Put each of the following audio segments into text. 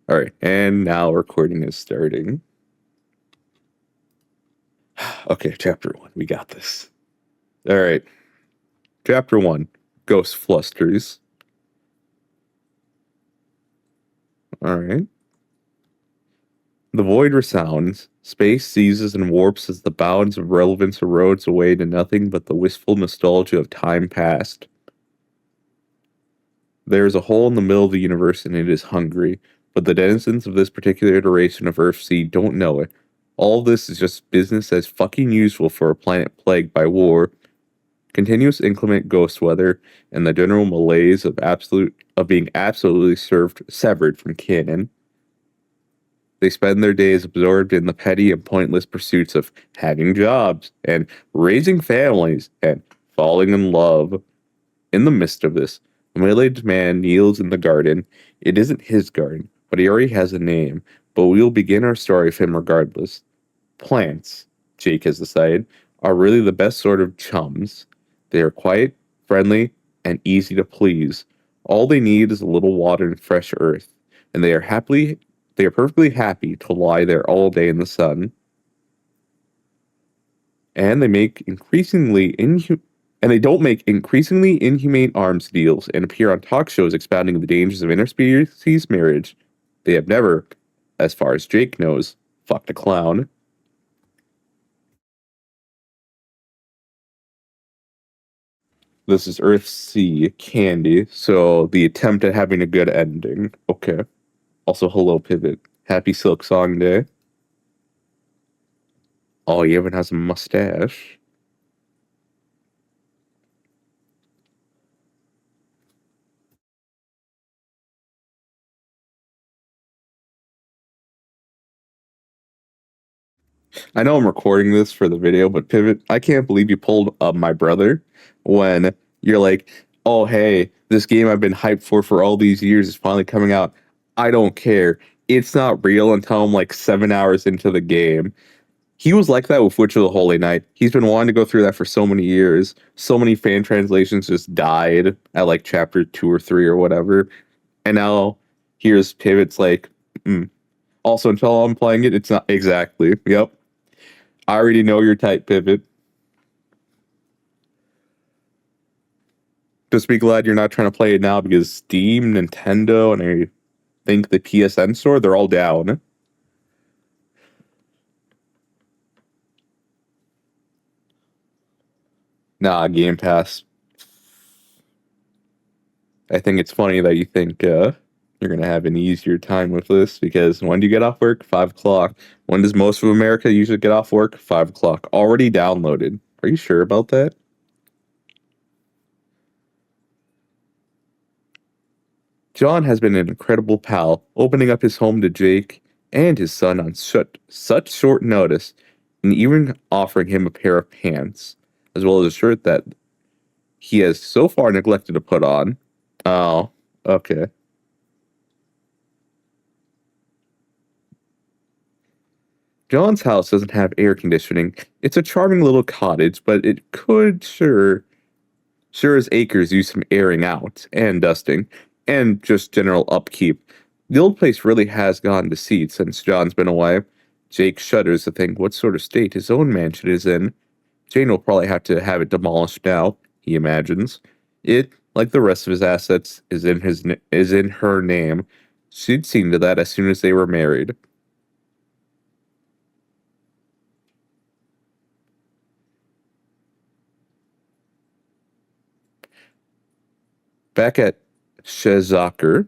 All right. And now recording is starting. Okay, chapter 1. We got this. All right. Chapter 1. Ghost Flusters. All right. The void resounds. Space seizes and warps as the bounds of relevance erodes away to nothing but the wistful nostalgia of time past. There is a hole in the middle of the universe and it is hungry, but the denizens of this particular iteration of Earthsea don't know it. All this is just business as fucking usual for a planet plagued by war, continuous inclement ghost weather, and the general malaise of being absolutely severed from canon. They spend their days absorbed in the petty and pointless pursuits of having jobs and raising families and falling in love. In the midst of this, a middle-aged man kneels in the garden. It isn't his garden, but he already has a name, but we'll begin our story with him regardless. Plants, Jake has decided, are really the best sort of chums. They are quiet, friendly, and easy to please. All they need is a little water and fresh earth, and they are perfectly happy to lie there all day in the sun. And they don't make increasingly inhumane arms deals and appear on talk shows expounding the dangers of interspecies marriage. They have never, as far as Jake knows, fucked a clown. This is Earthsea Candy, so the attempt at having a good ending. Okay. Also, hello, Pivot. Happy Silk Song Day. Oh, he even has a mustache. I know I'm recording this for the video, but Pivot, I can't believe you pulled up my brother when you're like, oh, hey, this game I've been hyped for all these years is finally coming out. I don't care. It's not real until I'm like 7 hours into the game. He was like that with Witch of the Holy Night. He's been wanting to go through that for so many years. So many fan translations just died at like chapter 2 or 3 or whatever. And now here's Pivot's like, also until I'm playing it, it's not exactly. Yep. I already know your type, Pivot. Just be glad you're not trying to play it now because Steam, Nintendo, and I think the PSN store, they're all down. Nah, Game Pass. I think it's funny that you think you're going to have an easier time with this because when do you get off work? 5 o'clock. When does most of America usually get off work? 5 o'clock. Already downloaded. Are you sure about that? John has been an incredible pal, opening up his home to Jake and his son on such short notice, and even offering him a pair of pants, as well as a shirt that he has so far neglected to put on. Oh, okay. John's house doesn't have air conditioning. It's a charming little cottage, but it could sure as acres use some airing out and dusting and just general upkeep. The old place really has gone to seed since John's been away. Jake shudders to think what sort of state his own mansion is in. Jane will probably have to have it demolished now, he imagines. It, like the rest of his assets, is in her name. She'd seen to that as soon as they were married. Back at Shezaker,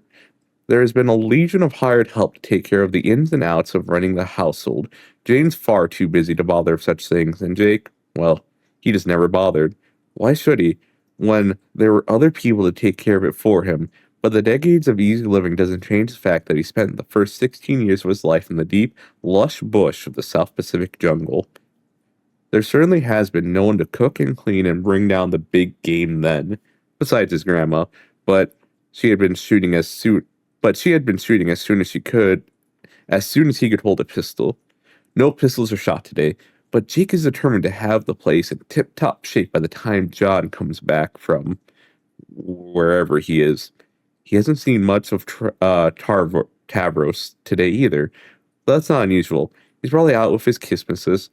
there has been a legion of hired help to take care of the ins and outs of running the household. Jane's far too busy to bother with such things, and Jake, well, he just never bothered. Why should he, when there were other people to take care of it for him? But the decades of easy living doesn't change the fact that he spent the first 16 years of his life in the deep, lush bush of the South Pacific jungle. There certainly has been no one to cook and clean and bring down the big game then, besides his grandma, but she had been shooting as soon she had been shooting as soon as he could hold a pistol. No pistols are shot today, but Jake is determined to have the place in tip-top shape by the time John comes back from wherever he is. He hasn't seen much of Tavros today either. But that's not unusual. He's probably out with his Christmases,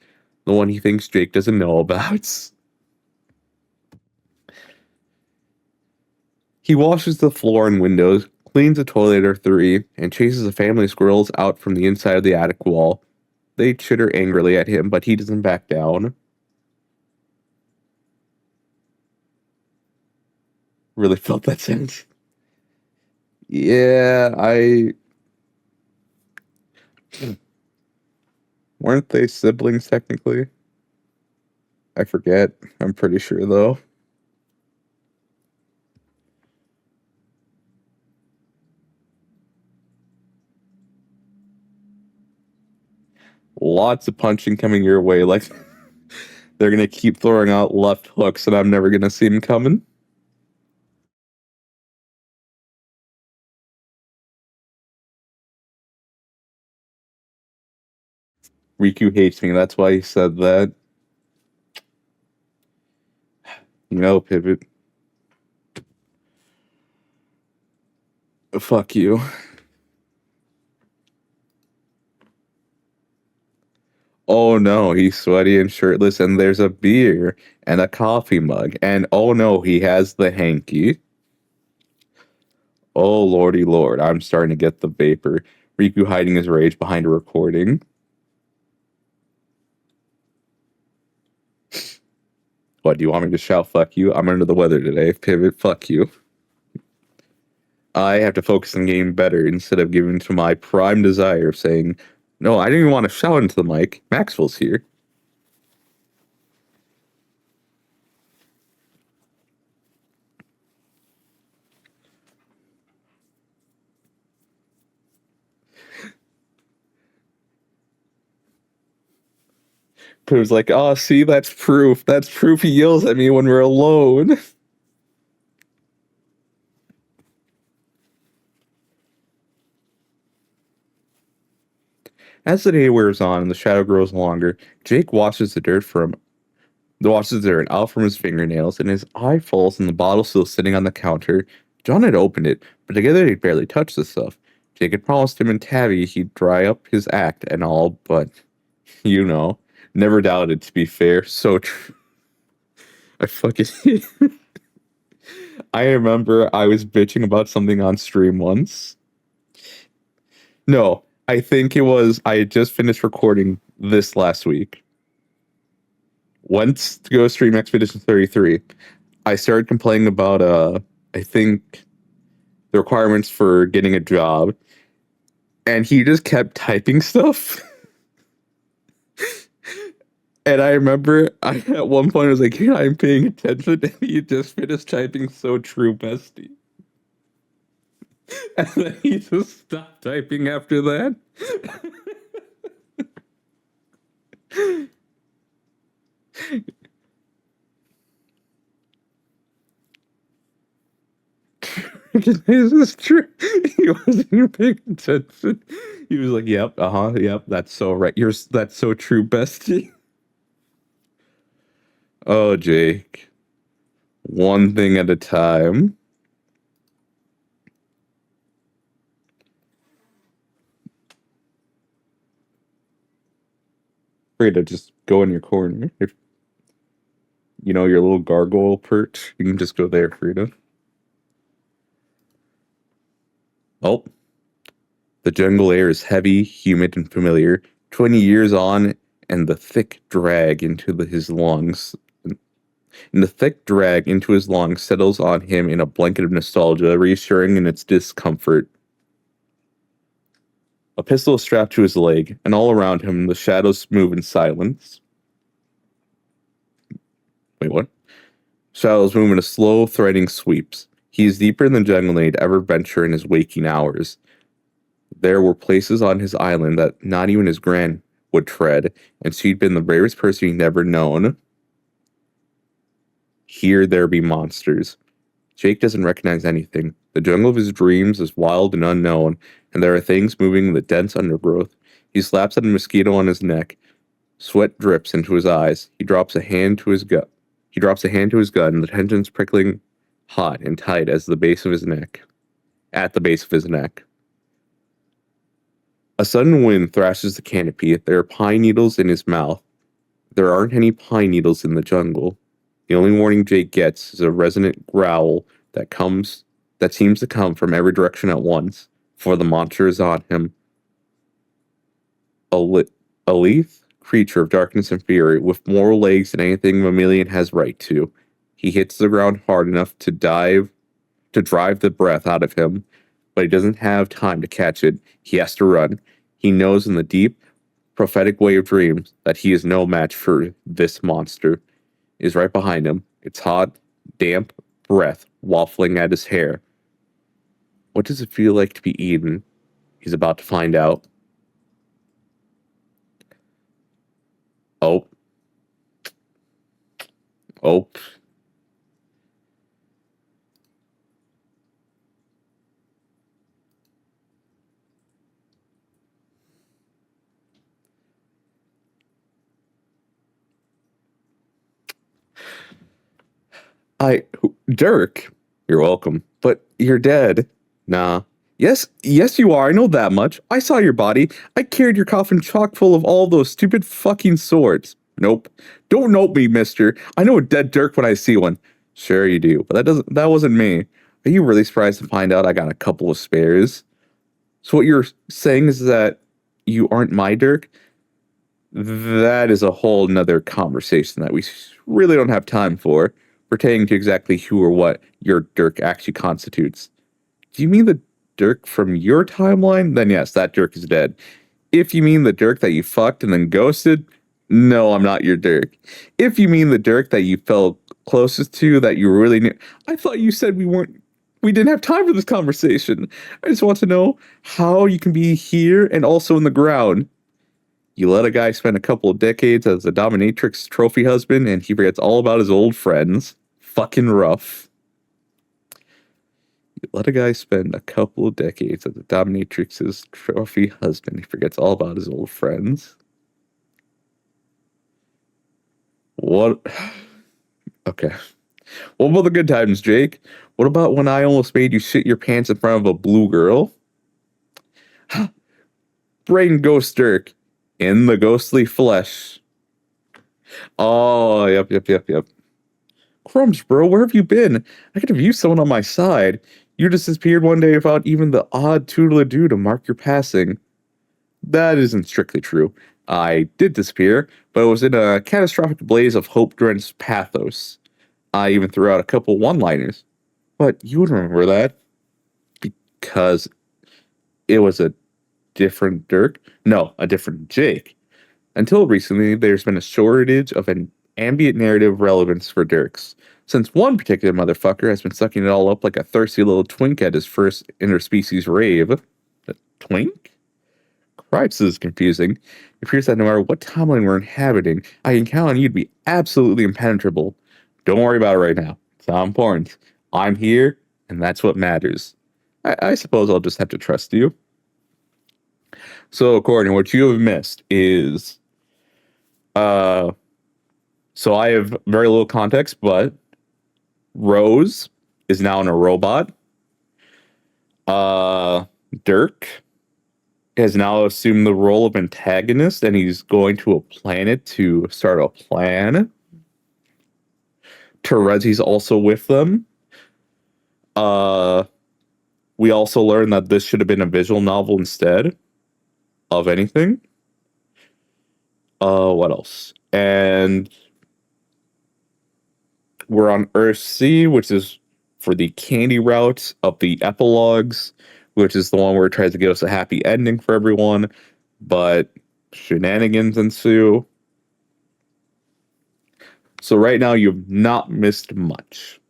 the one he thinks Jake doesn't know about. He washes the floor and windows, cleans the toilet or three, and chases the family squirrels out from the inside of the attic wall. They chitter angrily at him, but he doesn't back down. Really felt that sense. Yeah, weren't they siblings technically? I forget. I'm pretty sure though. Lots of punching coming your way. Like they're gonna keep throwing out left hooks, and I'm never gonna see them coming. Rikku hates me. That's why he said that. Pivot. Fuck you. Oh no, he's sweaty and shirtless, and there's a beer and a coffee mug, and oh no, he has the hanky. Oh lordy lord, I'm starting to get the vapor. Rikku hiding his rage behind a recording. What, do you want me to shout fuck you? I'm under the weather today. Pivot, fuck you. I have to focus on getting better instead of giving to my prime desire of saying, no, I didn't even want to shout into the mic. Maxwell's here. It was like, oh, see, that's proof. That's proof he yells at me when we're alone. As the day wears on and the shadow grows longer, Jake washes the dirt out from his fingernails, and his eye falls on the bottle still sitting on the counter. John had opened it, but together they'd barely touched the stuff. Jake had promised him and Tabby he'd dry up his act and all, but, never doubted, to be fair. So true. I fucking... I remember I was bitching about something on stream once. No, I think it was, I had just finished recording this last week. Went to go stream Expedition 33. I started complaining about, I think, the requirements for getting a job. And he just kept typing stuff. And I remember at one point I was like, yeah, I'm paying attention. And he just finished typing so true, bestie. And then he just stopped typing after that. This is true. He wasn't even paying attention. He was like, yep, yep, that's so right. That's so true, bestie. Oh, Jake. One thing at a time. Frida, just go in your corner. If your little gargoyle perch, you can just go there, Frida. Oh, the jungle air is heavy, humid, and familiar. 20 years on, and the thick drag into his lungs. And the thick drag into his lungs settles on him in a blanket of nostalgia, reassuring in its discomfort. A pistol is strapped to his leg, and all around him the shadows move in silence. Wait, what? Shadows move in a slow, threading sweeps. He is deeper in the jungle than he'd ever venture in his waking hours. There were places on his island that not even his gran would tread, and she'd been the bravest person he'd never known. Here there be monsters. Jake doesn't recognize anything. The jungle of his dreams is wild and unknown, and there are things moving in the dense undergrowth. He slaps at a mosquito on his neck. Sweat drips into his eyes. He drops a hand to his gut. And the tension's prickling hot and tight as the base of his neck. at the base of his neck. A sudden wind thrashes the canopy. There are pine needles in his mouth. There aren't any pine needles in the jungle. The only warning Jake gets is a resonant growl that seems to come from every direction at once, for the monster is on him. A lithe creature of darkness and fury, with more legs than anything mammalian has right to. He hits the ground hard enough to drive the breath out of him, but he doesn't have time to catch it. He has to run. He knows in the deep, prophetic way of dreams that he is no match for this monster. It is right behind him. It's hot, damp breath waffling at his hair. What does it feel like to be eaten? He's about to find out. Oh. Oh. Dirk, you're welcome, but you're dead. Nah. Yes, you are. I know that much. I saw your body. I carried your coffin chock full of all those stupid fucking swords. Nope. Don't nope me, mister. I know a dead Dirk when I see one. Sure you do, but that wasn't me. Are you really surprised to find out I got a couple of spares? So what you're saying is that you aren't my Dirk? That is a whole nother conversation that we really don't have time for, pertaining to exactly who or what your Dirk actually constitutes. Do you mean the Dirk from your timeline? Then yes, that Dirk is dead. If you mean the Dirk that you fucked and then ghosted, no, I'm not your Dirk. If you mean the Dirk that you felt closest to, that you really knew, I thought you said we didn't have time for this conversation. I just want to know how you can be here and also in the ground. You let a guy spend a couple of decades as a dominatrix trophy husband and he forgets all about his old friends. Fucking rough. You let a guy spend a couple of decades as a dominatrix's trophy husband. He forgets all about his old friends. What? Okay. What about the good times, Jake? What about when I almost made you shit your pants in front of a blue girl? Brain Ghost Dirk in the ghostly flesh. Oh, yep. Crumbs, bro, where have you been? I could have used someone on my side. You disappeared one day without even the odd toodle-a-doo to mark your passing. That isn't strictly true. I did disappear, but it was in a catastrophic blaze of hope-drenched pathos. I even threw out a couple one-liners. But you would remember that because it was a different Dirk? No, a different Jake. Until recently, there's been a shortage of an ambient narrative relevance for Dirks, since one particular motherfucker has been sucking it all up like a thirsty little twink at his first interspecies rave. A twink? Christ, this is confusing. It appears that no matter what timeline we're inhabiting, I can count on you to be absolutely impenetrable. Don't worry about it right now. It's not important. I'm here, and that's what matters. I suppose I'll just have to trust you. So, according to what you have missed is, so I have very little context, but Rose is now in a robot. Dirk has now assumed the role of antagonist, and he's going to a planet to start a plan. Terezi's also with them. We also learned that this should have been a visual novel instead of anything. What else? And we're on Earth C, which is for the candy route of the epilogues, which is the one where it tries to give us a happy ending for everyone, but shenanigans ensue. So right now, you've not missed much.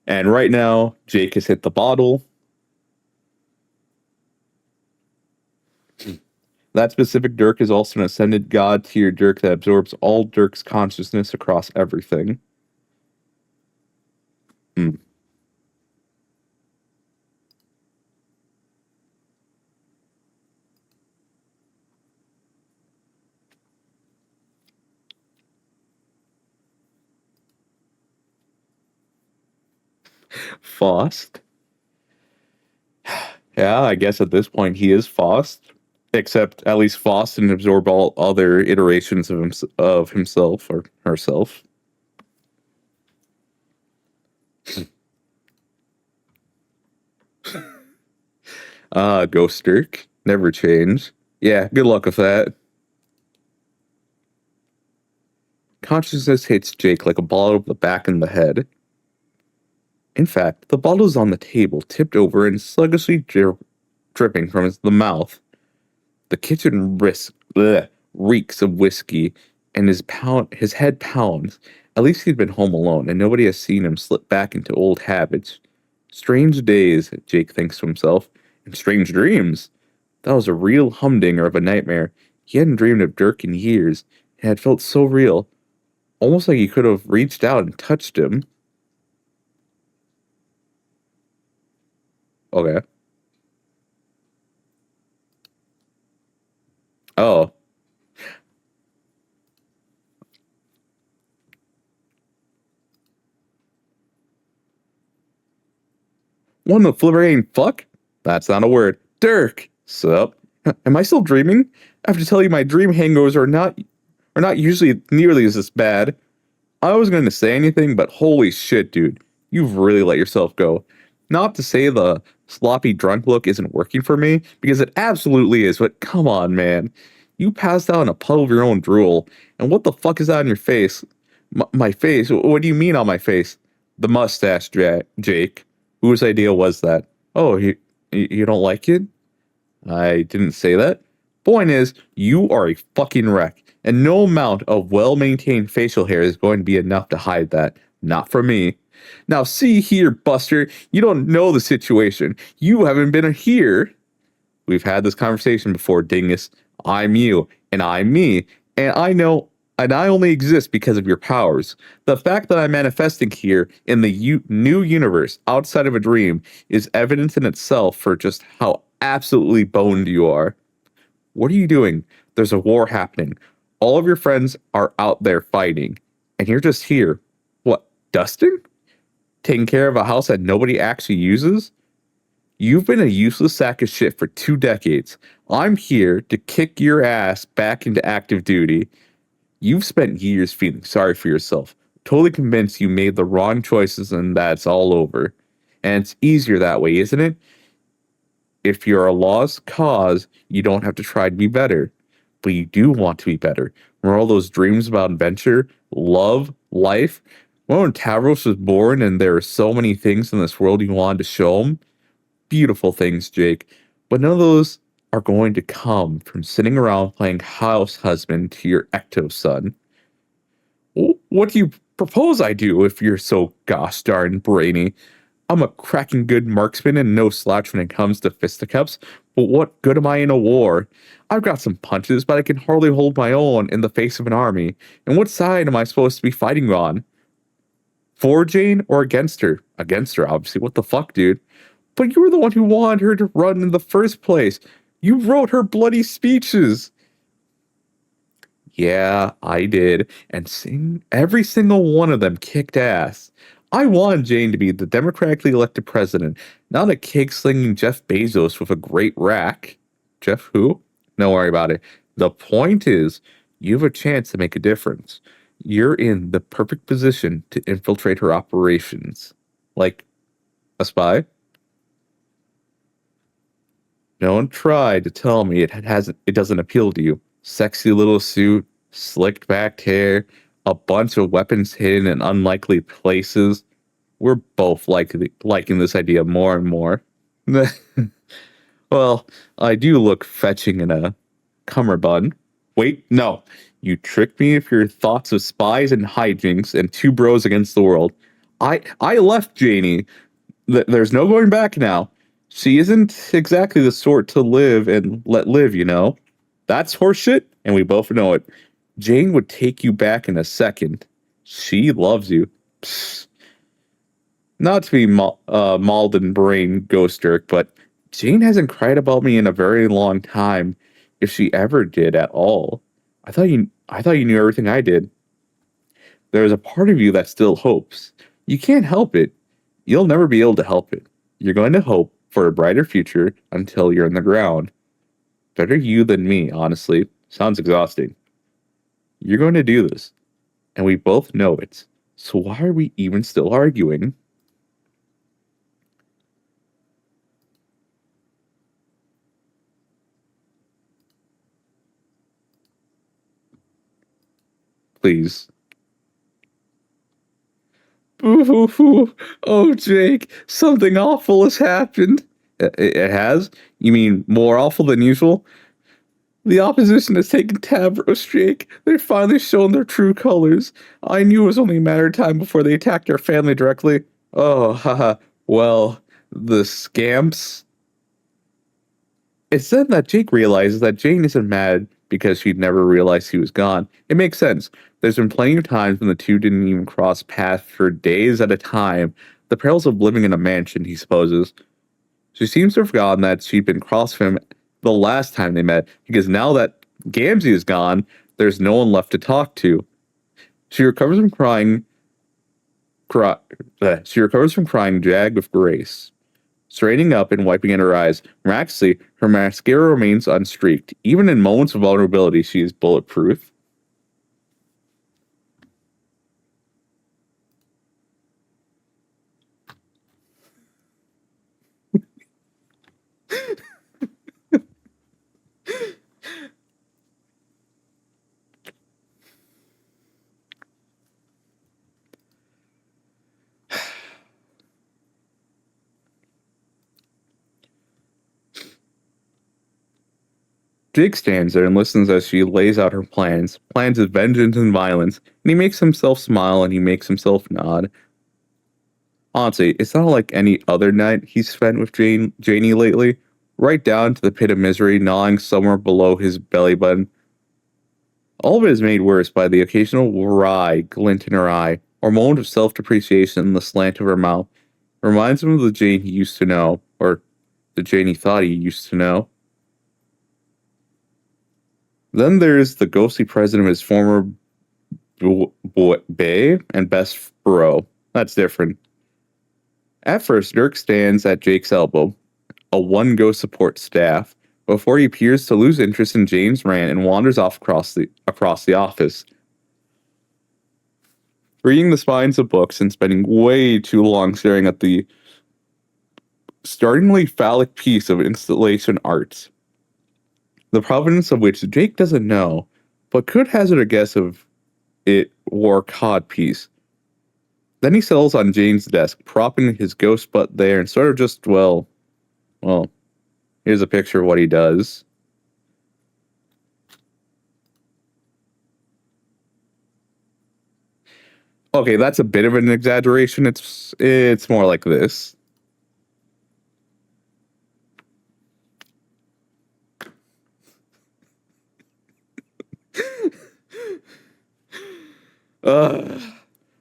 And right now, Jake has hit the bottle. That specific Dirk is also an ascended god tier Dirk that absorbs all Dirk's consciousness across everything. Hmm. Faust. Yeah, I guess at this point he is Faust. Except at least Faust didn't absorb all other iterations of himself or herself. Ghost Dirk. Never change. Yeah, good luck with that. Consciousness hits Jake like a ball over the back and the head. In fact, the bottle is on the table, tipped over and sluggishly dripping from the mouth. The kitchen reeks of whiskey, and his head pounds. At least he'd been home alone, and nobody has seen him slip back into old habits. Strange days, Jake thinks to himself, and strange dreams. That was a real humdinger of a nightmare. He hadn't dreamed of Dirk in years, and had felt so real, almost like he could have reached out and touched him. Okay. Oh. What in the fliverating fuck? That's not a word. Dirk! Sup? Am I still dreaming? I have to tell you my dream hangovers are not usually nearly as this bad. I wasn't going to say anything, but holy shit, dude. You've really let yourself go. Not to say the sloppy drunk look isn't working for me, because it absolutely is, but come on, man. You passed out in a puddle of your own drool, and what the fuck is that on your face? My face? What do you mean on my face? The mustache, Jake. Whose idea was that? Oh, you don't like it? I didn't say that. Point is, you are a fucking wreck, and no amount of well maintained facial hair is going to be enough to hide that. Not for me. Now, see here, Buster, you don't know the situation. You haven't been here. We've had this conversation before, Dingus. I'm you, and I'm me, and I know, and I only exist because of your powers. The fact that I'm manifesting here in the new universe outside of a dream is evidence in itself for just how absolutely boned you are. What are you doing? There's a war happening. All of your friends are out there fighting, and you're just here. What, dusting? Taking care of a house that nobody actually uses? You've been a useless sack of shit for 2 decades. I'm here to kick your ass back into active duty. You've spent years feeling sorry for yourself, totally convinced you made the wrong choices and that's all over. And it's easier that way, isn't it? If you're a lost cause, you don't have to try to be better. But you do want to be better. Remember all those dreams about adventure, love, life? Remember when Tavros was born and there are so many things in this world you wanted to show him? Beautiful things, Jake. But none of those are going to come from sitting around playing house husband to your ecto son. What do you propose I do if you're so gosh darn brainy? I'm a cracking good marksman and no slouch when it comes to fisticuffs, but what good am I in a war? I've got some punches, but I can hardly hold my own in the face of an army. And what side am I supposed to be fighting on? For Jane or against her? Against her, obviously. What the fuck, dude? But you were the one who wanted her to run in the first place. You wrote her bloody speeches. Yeah, I did. And every single one of them kicked ass. I wanted Jane to be the democratically elected president, not a cake slinging Jeff Bezos with a great rack. Jeff who? Don't worry about it. The point is, you have a chance to make a difference. You're in the perfect position to infiltrate her operations. Like a spy? Don't try to tell me it doesn't appeal to you. Sexy little suit, slicked back hair, a bunch of weapons hidden in unlikely places. We're both liking this idea more and more. Well, I do look fetching in a cummerbund. Wait, no. You tricked me with your thoughts of spies and hijinks and two bros against the world. I left Janie. There's no going back now. She isn't exactly the sort to live and let live, you know. That's horseshit, and we both know it. Jane would take you back in a second. She loves you. Psst. Not to be mauled and brain ghost jerk, but Jane hasn't cried about me in a very long time, if she ever did at all. I thought you knew everything I did. There's a part of you that still hopes. You can't help it. You'll never be able to help it. You're going to hope for a brighter future until you're in the ground. Better you than me, honestly. Sounds exhausting. You're going to do this, and we both know it. So why are we even still arguing? Please. Ooh, oh, Jake, something awful has happened. It has? You mean more awful than usual? The opposition has taken Tavros, Jake. They've finally shown their true colors. I knew it was only a matter of time before they attacked our family directly. Oh, haha. Well, the scamps. It's then that Jake realizes that Jane isn't mad because she'd never realized he was gone. It makes sense. There's been plenty of times when the two didn't even cross paths for days at a time. The perils of living in a mansion, he supposes. She seems to have forgotten that she'd been cross with him the last time they met, because now that Gamzee is gone, there's no one left to talk to. She recovers from crying, she recovers from crying Jag with grace. Straightening up and wiping at her eyes, miraculously, her mascara remains unstreaked. Even in moments of vulnerability, she is bulletproof. Jake stands there and listens as she lays out her plans of vengeance and violence, and he makes himself smile and he makes himself nod. Honestly, it's not like any other night he's spent with Janie lately, right down to the pit of misery gnawing somewhere below his belly button. All of it is made worse by the occasional wry glint in her eye, or moment of self-depreciation in the slant of her mouth. Reminds him of the Jane he used to know, or the Jane he thought he used to know. Then there's the ghostly presence of his former bae and best bro. That's different. At first, Dirk stands at Jake's elbow, a one-go support staff, before he appears to lose interest in Jane's rant and wanders off across the office, reading the spines of books and spending way too long staring at the startlingly phallic piece of installation art, the provenance of which Jake doesn't know, but could hazard a guess of it wore cod piece. Then he settles on Jane's desk, propping his ghost butt there and sort of just, well, here's a picture of what he does. Okay, that's a bit of an exaggeration. It's more like this.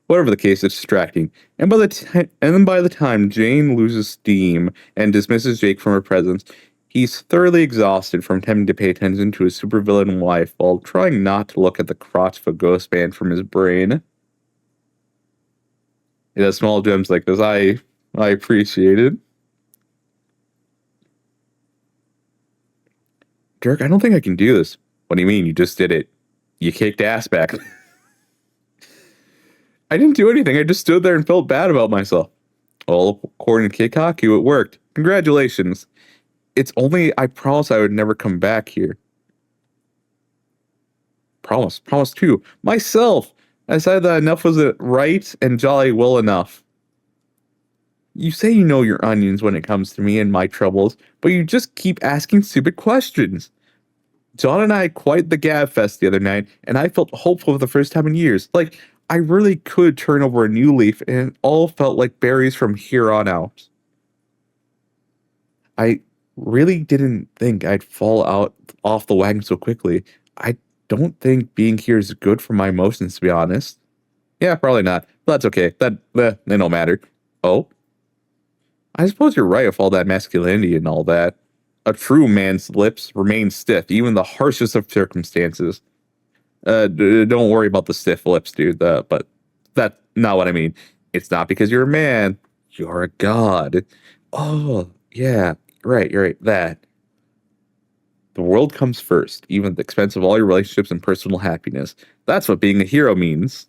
Whatever the case, it's distracting. And then by the time Jane loses steam and dismisses Jake from her presence, he's thoroughly exhausted from attempting to pay attention to his supervillain wife while trying not to look at the crotch of a ghost band from his brain. It has small gems like this. I appreciate it. Dirk, I don't think I can do this. What do you mean? You just did it. You kicked ass back. I didn't do anything. I just stood there and felt bad about myself. Well, according to Kikaku, it worked. Congratulations. It's only I promised I would never come back here. Promise too. Myself. I said that enough was it right and jolly well enough. You say you know your onions when it comes to me and my troubles, but you just keep asking stupid questions. John and I had quite the gab fest the other night, and I felt hopeful for the first time in years. Like, I really could turn over a new leaf, and it all felt like berries from here on out. I really didn't think I'd fall out off the wagon so quickly. I don't think being here is good for my emotions, to be honest. Yeah, probably not. But that's okay. They don't matter. Oh? I suppose you're right with all that masculinity and all that. A true man's lips remain stiff, even in the harshest of circumstances. Don't worry about the stiff lips, dude. But that's not what I mean. It's not because you're a man. You're a god. Oh, Yeah, right, you're right. That. The world comes first, even at the expense of all your relationships and personal happiness. That's what being a hero means.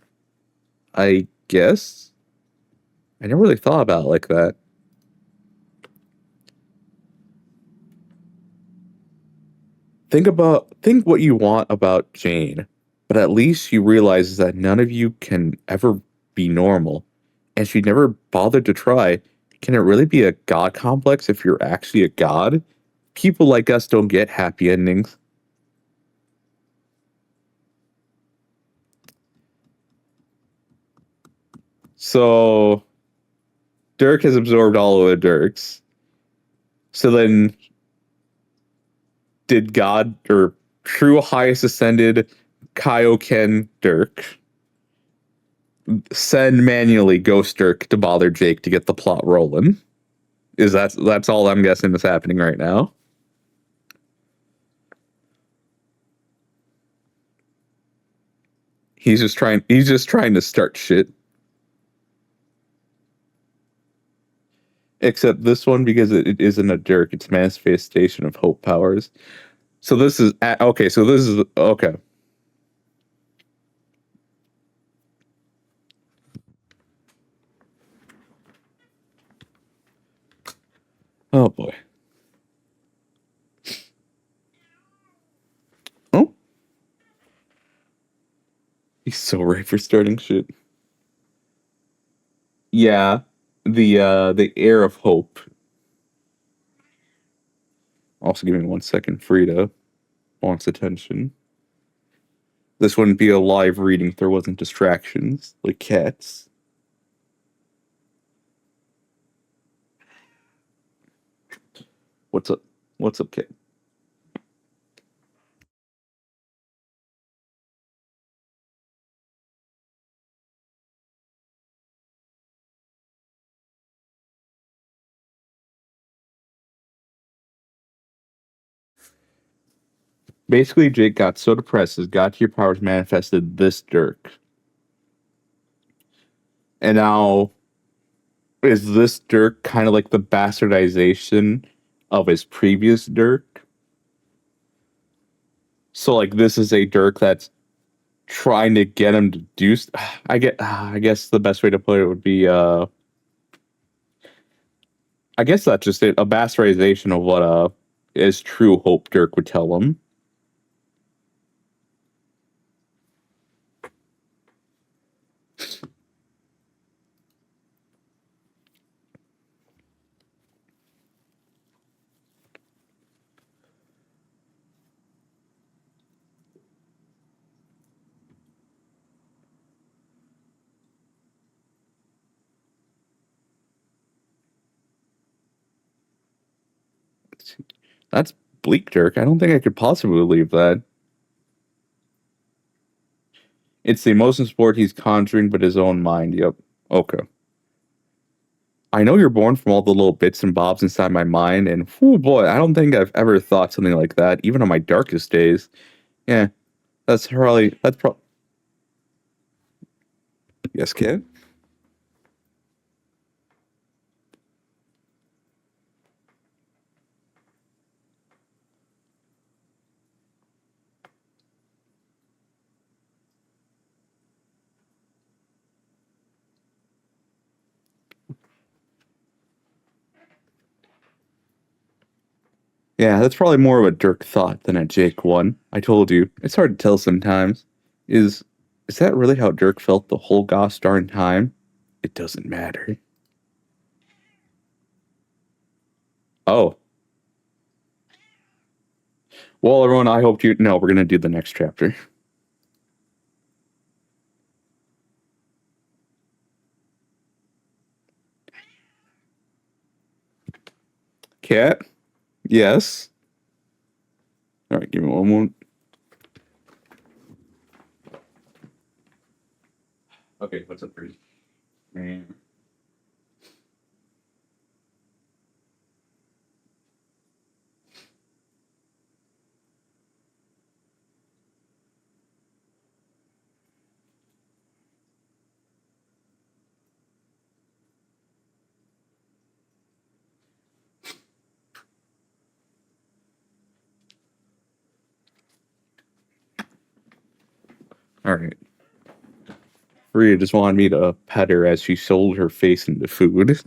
I guess? I never really thought about it like that. Think what you want about Jane, but at least she realizes that none of you can ever be normal, and she never bothered to try. Can it really be a god complex if you're actually a god? People like us don't get happy endings. So Dirk has absorbed all of the Dirks. So then did God or true highest ascended Kaioken Dirk send manually Ghost Dirk to bother Jake to get the plot rolling? Is that's all I'm guessing is happening right now? He's just trying to start shit. Except this one because it isn't a Dirk, it's manifestation of hope powers. So this is okay, so this is okay. Oh boy. Oh, he's so right for starting shit. Yeah. The air of hope. Also give me 1 second, Frida wants attention. This wouldn't be a live reading if there wasn't distractions, like cats. What's up? What's up, cat? Basically, Jake got so depressed his god tier powers manifested this Dirk. And now, is this Dirk kind of like the bastardization of his previous Dirk? So, like, this is a Dirk that's trying to get him to do. I guess the best way to put it would be, I guess that's just it, a bastardization of what is true hope Dirk would tell him. That's bleak, Dirk. I don't think I could possibly believe that. It's the emotion sport he's conjuring, but his own mind. Yep. Okay. I know you're born from all the little bits and bobs inside my mind, and oh boy, I don't think I've ever thought something like that, even on my darkest days. Yeah, that's probably yes, kid. Yeah, that's probably more of a Dirk thought than a Jake one. I told you, it's hard to tell sometimes. Is is that really how Dirk felt the whole gosh darn time? It doesn't matter. Oh, well, everyone, I hope you. No, we're gonna do the next chapter. Cat, yes. All right, give me one more. Okay, what's up, Bruce? Man. All right. Rhea just wanted me to pet her as she sold her face into food.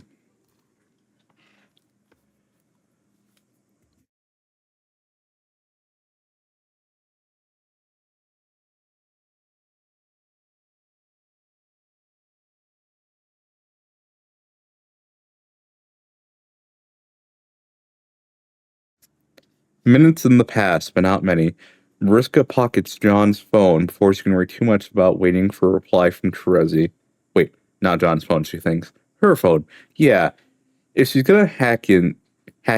Minutes in the past, but not many. Mariska pockets John's phone before she can worry too much about waiting for a reply from Terezi. Wait, not John's phone, she thinks. Her phone. Yeah, if she's gonna hack it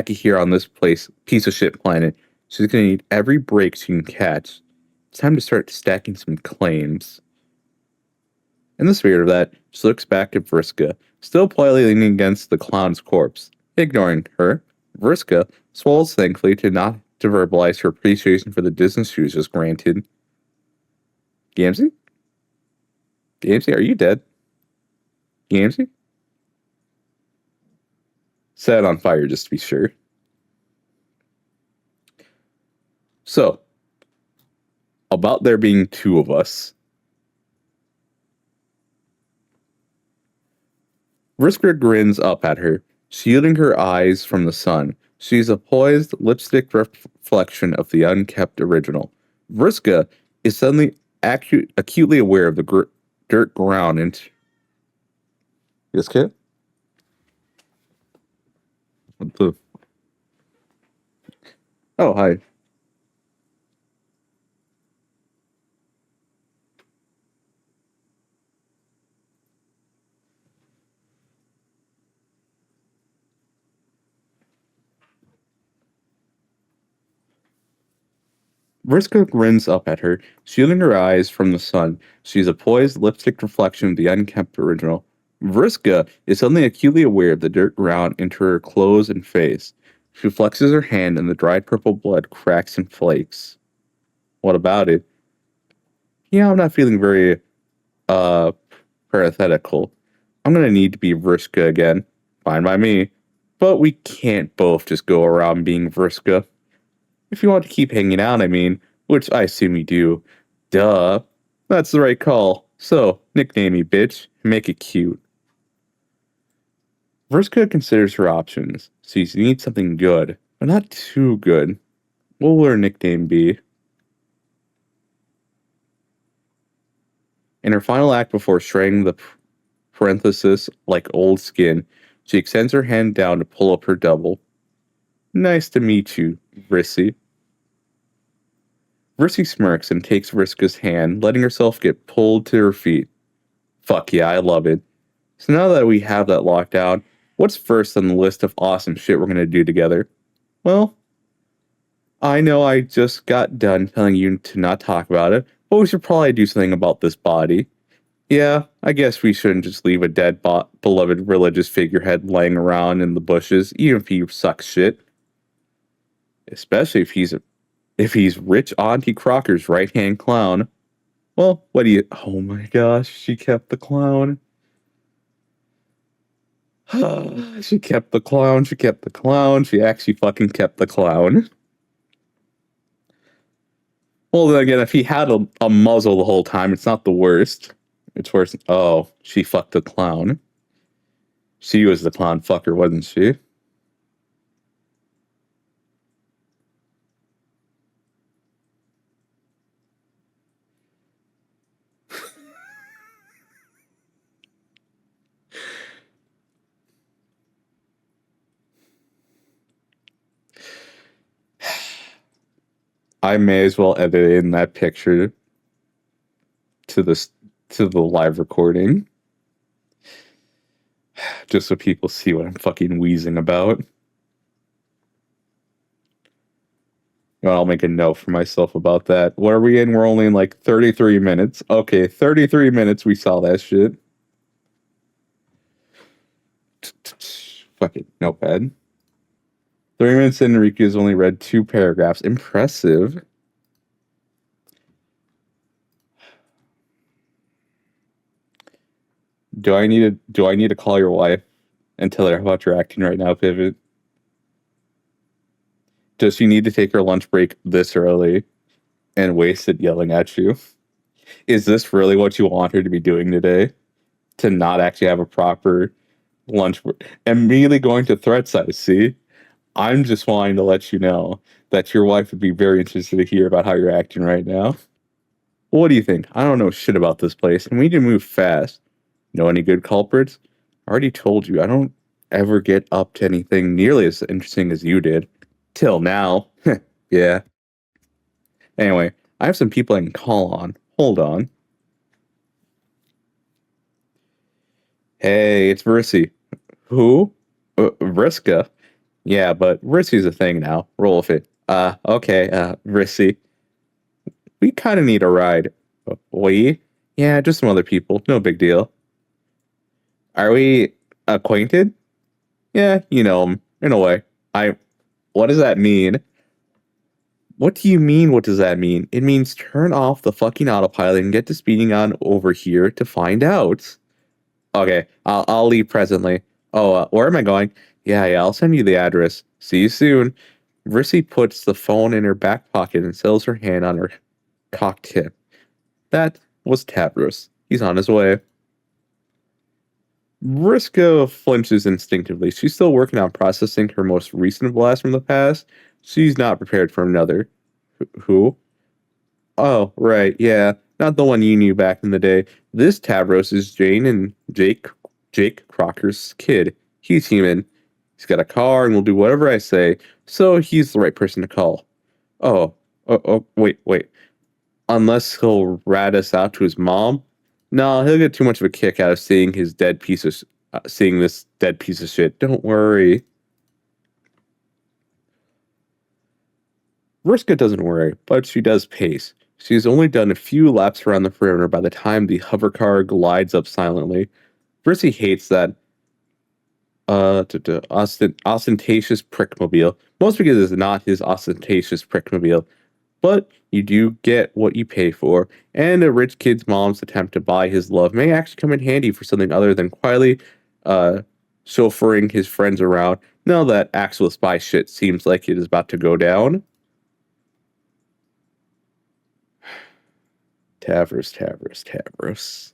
here on this piece of shit planet, she's gonna need every break she can catch. It's time to start stacking some claims. In the spirit of that, she looks back at Vriska, still politely leaning against the clown's corpse. Ignoring her, Vriska swallows thankfully to verbalize her appreciation for the distance she was just granted. Gamzee? Gamzee, are you dead? Gamzee? Set it on fire just to be sure. So, about there being two of us. Vriska grins up at her, shielding her eyes from the sun. She's a poised, lipstick reflection of the unkept original. Vriska is suddenly acutely aware of the dirt ground and... Yes, kid? What the... Oh, hi. Vriska grins up at her, shielding her eyes from the sun. She's a poised, lipstick reflection of the unkempt original. Vriska is suddenly acutely aware of the dirt ground into her clothes and face. She flexes her hand and the dried purple blood cracks and flakes. What about it? Yeah, I'm not feeling very, uh, parenthetical. I'm gonna need to be Vriska again. Fine by me. But we can't both just go around being Vriska. If you want to keep hanging out, I mean, which I assume you do. Duh. That's the right call. So, nickname me, bitch. Make it cute. Vriska considers her options. She needs something good, but not too good. What will her nickname be? In her final act before straining the parenthesis like old skin, she extends her hand down to pull up her double. Nice to meet you, Rissy. Rissy smirks and takes Vriska's hand, letting herself get pulled to her feet. Fuck yeah, I love it. So now that we have that locked down, what's first on the list of awesome shit we're gonna do together? Well, I know I just got done telling you to not talk about it, but we should probably do something about this body. Yeah, I guess we shouldn't just leave a dead beloved religious figurehead laying around in the bushes, even if he sucks shit. Especially if he's rich Auntie Crocker's right hand clown. Well, what do you? Oh my gosh, she kept the clown. She kept the clown. She kept the clown. She actually fucking kept the clown. Well, then again, if he had a muzzle the whole time, it's not the worst. It's worse. Oh, she fucked the clown. She was the clown fucker, wasn't she? I may as well edit in that picture to this to the live recording, just so people see what I'm fucking wheezing about. Well, I'll make a note for myself about that. What are we in? We're only in like 33 minutes. Okay, 33 minutes we saw that shit. Fuck it, notepad. 3 minutes in, Rikku has only read 2 paragraphs. Impressive. Do I need to call your wife and tell her how about your acting right now, Pivot? Does she need to take her lunch break this early and waste it yelling at you? Is this really what you want her to be doing today? To not actually have a proper lunch? Immediately going to threat size, see? I'm just wanting to let you know that your wife would be very interested to hear about how you're acting right now. What do you think? I don't know shit about this place, and we need to move fast. Know any good culprits? I already told you, I don't ever get up to anything nearly as interesting as you did. Till now. Yeah. Anyway, I have some people I can call on. Hold on. Hey, it's Rissy. Who? Vriska. Yeah, but Rissy's a thing now. Roll with it. Okay, Rissy. We kind of need a ride. We? Yeah, just some other people. No big deal. Are we acquainted? Yeah, you know him, in a way. What does that mean? What do you mean, what does that mean? It means turn off the fucking autopilot and get to speeding on over here to find out. Okay, I'll leave presently. Oh, where am I going? Yeah, I'll send you the address. See you soon. Rissy puts the phone in her back pocket and settles her hand on her cocked hip. That was Tavros. He's on his way. Vriska flinches instinctively. She's still working on processing her most recent blast from the past. She's not prepared for another. Who? Oh, right, yeah. Not the one you knew back in the day. This Tavros is Jane and Jake Crocker's kid. He's human. He's got a car and will do whatever I say, so he's the right person to call. Wait. Unless he'll rat us out to his mom? No, he'll get too much of a kick out of seeing this dead piece of shit. Don't worry. Vriska doesn't worry, but she does pace. She's only done a few laps around the perimeter by the time the hover car glides up silently. Brissy hates that ostentatious prickmobile, mostly because it's not his ostentatious prickmobile. But you do get what you pay for, and a rich kid's mom's attempt to buy his love may actually come in handy for something other than quietly chauffeuring his friends around. Now that actual spy shit seems like it is about to go down. Tavros.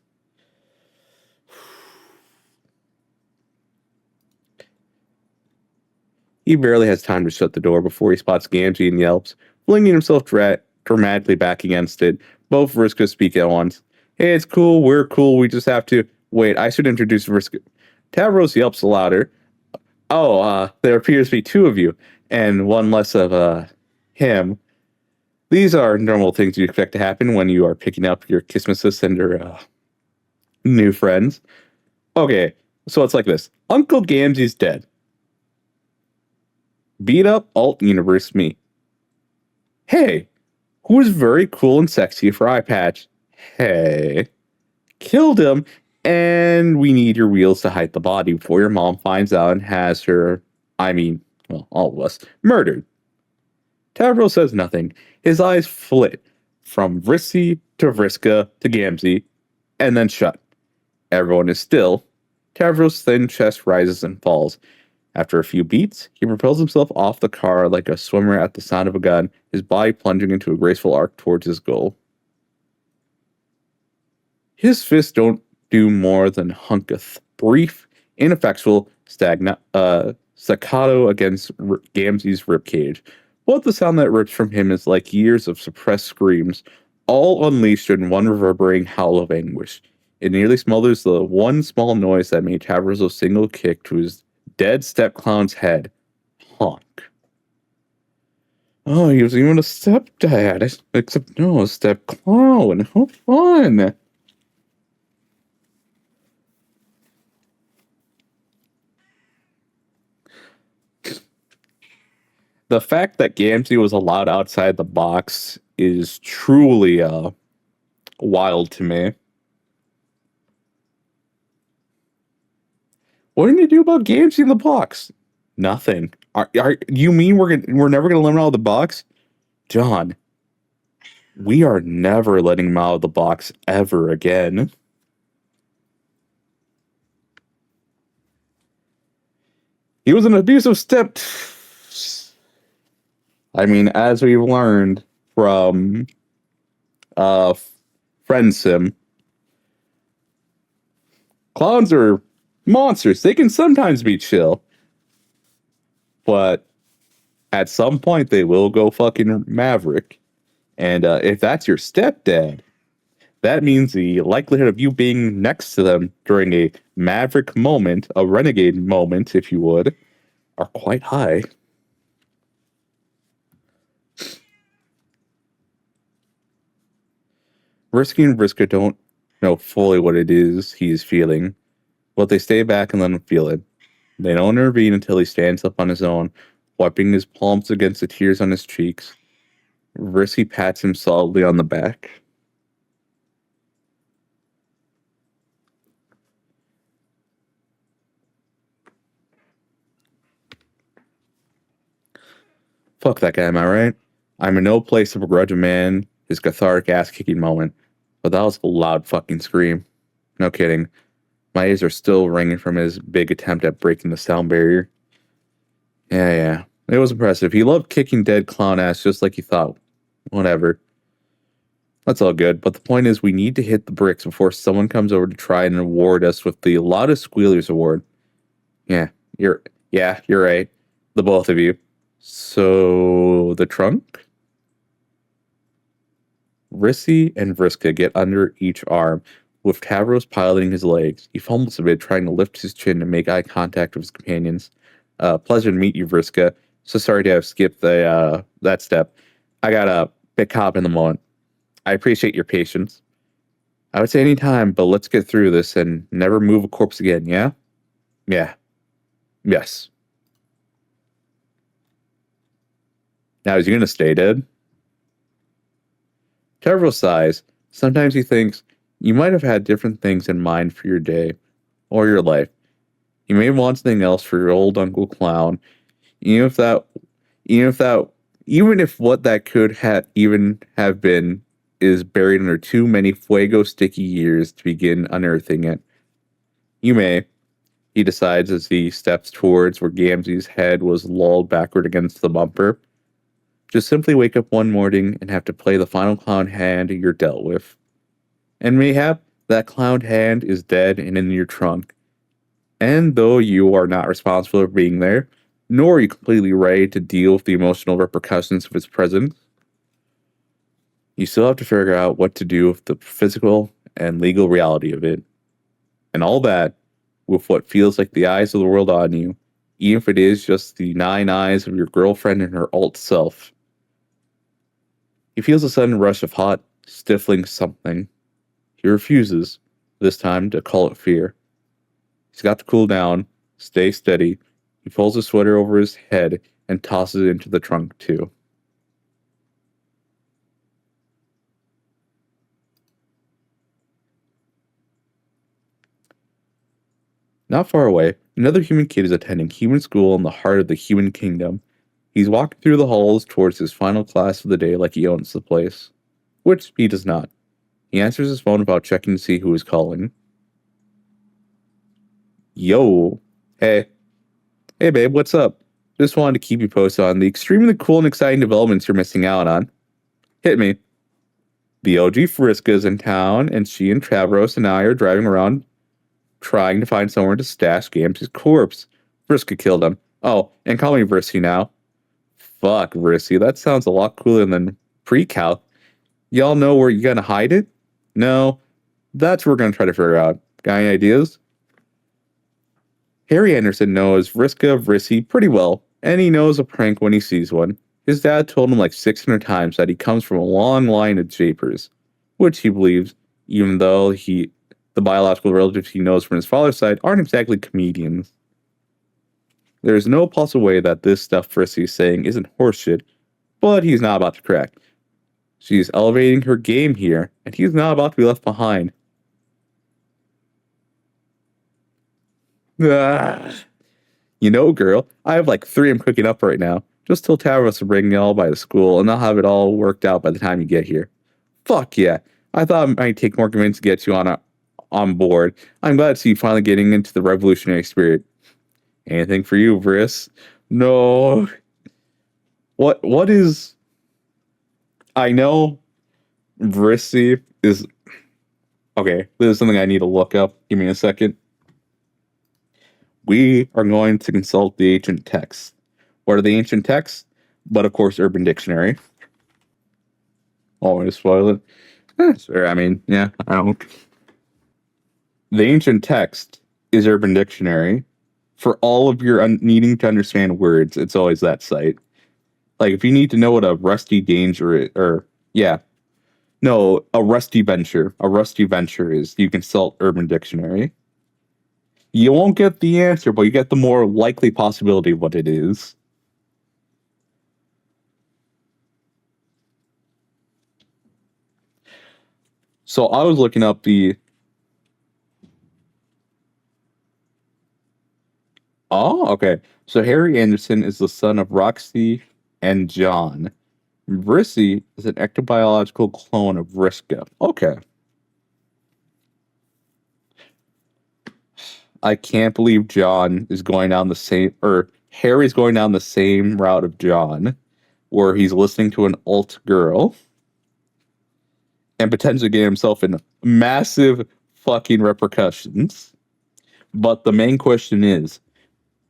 He barely has time to shut the door before he spots Gamgee and yelps, flinging himself dramatically back against it. Both Vriska speak at once. Hey, it's cool, we're cool, we just have to... Wait, I should introduce Vriska. Tavros yelps louder. Oh, there appears to be two of you, and one less of, him. These are normal things you expect to happen when you are picking up your Christmases and your, new friends. Okay, so it's like this. Uncle Gamgee's dead. Beat up alt universe me. Hey, who's very cool and sexy for eye patch? Hey, killed him, and we need your wheels to hide the body before your mom finds out and has her, all of us, murdered. Tavros says nothing. His eyes flit from Vrissy to Vriska to Gamgee, and then shut. Everyone is still. Tavros' thin chest rises and falls. After a few beats, he propels himself off the car like a swimmer at the sound of a gun, his body plunging into a graceful arc towards his goal. His fists don't do more than hunk a brief, ineffectual staccato against Gamgee's ribcage. But the sound that rips from him is like years of suppressed screams, all unleashed in one reverberating howl of anguish. It nearly smothers the one small noise that made Tavros' single kick to his dead step-clown's head. Honk. Oh, he was even a stepdad. Except no, a step-clown. How fun. The fact that Gamgee was allowed outside the box is truly wild to me. What did you do about Gamgee in the box? Nothing. You mean we're never gonna let him out of the box? John, we are never letting him out of the box ever again. He was an abusive step. As we've learned from Friend sim. Clowns are monsters. They can sometimes be chill, but at some point they will go fucking maverick. And if that's your stepdad, that means the likelihood of you being next to them during a maverick moment, a renegade moment, if you would, are quite high. Risky and Vriska don't know fully what it is he's feeling, but they stay back and let him feel it. They don't intervene until he stands up on his own, wiping his palms against the tears on his cheeks. Risky pats him solidly on the back. Fuck that guy, am I right? I'm in no place to begrudge a man his cathartic ass kicking moment, but that was a loud fucking scream. No kidding. My ears are still ringing from his big attempt at breaking the sound barrier. Yeah. It was impressive. He loved kicking dead clown ass just like he thought. Whatever. That's all good, but the point is we need to hit the bricks before someone comes over to try and award us with the loudest squealers award. Yeah, you're right. The both of you. So the trunk? Rissy and Vriska get under each arm, with Tavros piloting his legs. He fumbles a bit, trying to lift his chin and make eye contact with his companions. Pleasure to meet you, Vriska. So sorry to have skipped that step. I got a big cop in the moment. I appreciate your patience. I would say any time, but let's get through this and never move a corpse again, yeah? Yeah. Yes. Now, is he gonna stay dead? Tavros sighs. Sometimes he thinks, you might have had different things in mind for your day or your life. You may want something else for your old Uncle Clown, even if that, even if that, even if what that could even have been is buried under too many fuego sticky years to begin unearthing it. You may, he decides as he steps towards where Gamzee's head was lulled backward against the bumper. Just simply wake up one morning and have to play the final clown hand you're dealt with. And mayhap that clown hand is dead and in your trunk. And though you are not responsible for being there, nor are you completely ready to deal with the emotional repercussions of its presence, you still have to figure out what to do with the physical and legal reality of it. And all that with what feels like the eyes of the world on you, even if it is just the 9 eyes of your girlfriend and her alt self. He feels a sudden rush of hot, stifling something. He refuses, this time, to call it fear. He's got to cool down, stay steady. He pulls his sweater over his head and tosses it into the trunk, too. Not far away, another human kid is attending human school in the heart of the human kingdom. He's walking through the halls towards his final class of the day like he owns the place. Which he does not. He answers his phone without checking to see who is calling. Yo. Hey. Hey babe, what's up? Just wanted to keep you posted on the extremely cool and exciting developments you're missing out on. Hit me. The OG Friska's in town, and she and Travros and I are driving around trying to find somewhere to stash Gamzee's corpse. Vriska killed him. Oh, and call me Vrisky now. Fuck, Vrisky, that sounds a lot cooler than pre-cal. Y'all know where you're gonna hide it? No, that's what we're gonna try to figure out. Got any ideas? Harry Anderson knows Vriska Vrisky pretty well, and he knows a prank when he sees one. His dad told him like 600 times that he comes from a long line of japers, which he believes, even though the biological relatives he knows from his father's side aren't exactly comedians. There is no possible way that this stuff Frisky is saying isn't horseshit, but he's not about to crack. She's elevating her game here, and he's not about to be left behind. Ah. You know, girl, I have like 3 I'm cooking up right now. Just tell Tavros to bring y'all by the school, and I'll have it all worked out by the time you get here. Fuck yeah. I thought it might take more convincing to get you on board. I'm glad to see you finally getting into the revolutionary spirit. Anything for you, Vriss? No. What is... I know Vrissy is... Okay, this is something I need to look up. Give me a second. We are going to consult the ancient texts. What are the ancient texts? But of course, Urban Dictionary. Always spoil it. Sure, I mean, yeah, I don't. The ancient text is Urban Dictionary. For all of your needing to understand words, it's always that site. Like, if you need to know what a rusty danger is, or, yeah, no, a rusty venture. A rusty venture is you consult Urban Dictionary. You won't get the answer, but you get the more likely possibility of what it is. So I was looking up the. Oh, okay. So Harry Anderson is the son of Roxy and John. Rissy is an ectobiological clone of Vriska. Okay. I can't believe John is going down the same, or Harry's going down the same route of John, where he's listening to an alt girl and potentially getting himself in massive fucking repercussions. But the main question is,